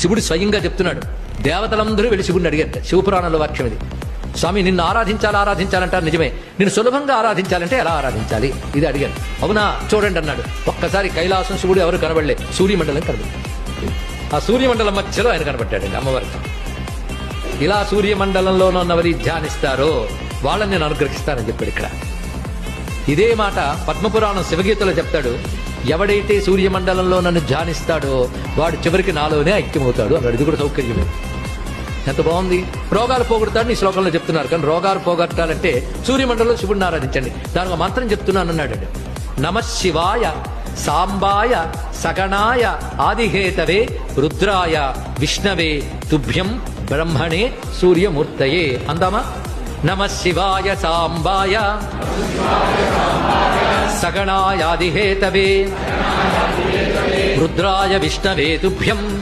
శివుడు స్వయంగా చెప్తున్నాడు. దేవతలందరూ వెళ్ళి శివుడిని అడిగారు. శివపురాణంలో వాక్యం ఇది. స్వామి, నిన్ను ఆరాధించాలంటారు నిజమే, నిన్ను సులభంగా ఆరాధించాలంటే ఎలా ఆరాధించాలి ఇది అడిగాను. అవునా, చూడండి అన్నాడు. ఒక్కసారి కైలాసం శివుడు ఎవరు కనబడలే, సూర్యమండలం కనబడి, ఆ సూర్యమండలం మధ్యలో ఆయన కనబడ్డాడండి అమ్మవారికి. ఇలా సూర్యమండలంలో ఉన్నవరి ధ్యానిస్తారో వాళ్ళని నేను అనుగ్రహిస్తానని చెప్పాడు ఇక్కడ. ఇదే మాట పద్మపురాణం శివగీతలో చెప్తాడు. ఎవడైతే సూర్యమండలంలో నన్ను ధ్యానిస్తాడో వాడు చివరికి నాలోనే ఐక్యమవుతాడు అన్నాడు. ఇది కూడా సౌకర్యమే. ఎంత బాగుంది. రోగాలు పోగొడతాడని ఈ శ్లోకంలో చెప్తున్నారు. కానీ రోగాలు పోగొట్టాలంటే సూర్యమండలంలో శివుడిని ఆరాధించండి. దానికి మంత్రం చెప్తున్నాను అన్నాడు. నమః శివాయ సాంబాయ సగణాయ ఆదిహేతవే రుద్రాయ విష్ణవే తుభ్యం బ్రహ్మణే సూర్యమూర్తయే. అందామా? నమః శివాయ సాంబాయ సగణాయాదిహేతవే రుద్రాయ విష్ణవే తుభ్యం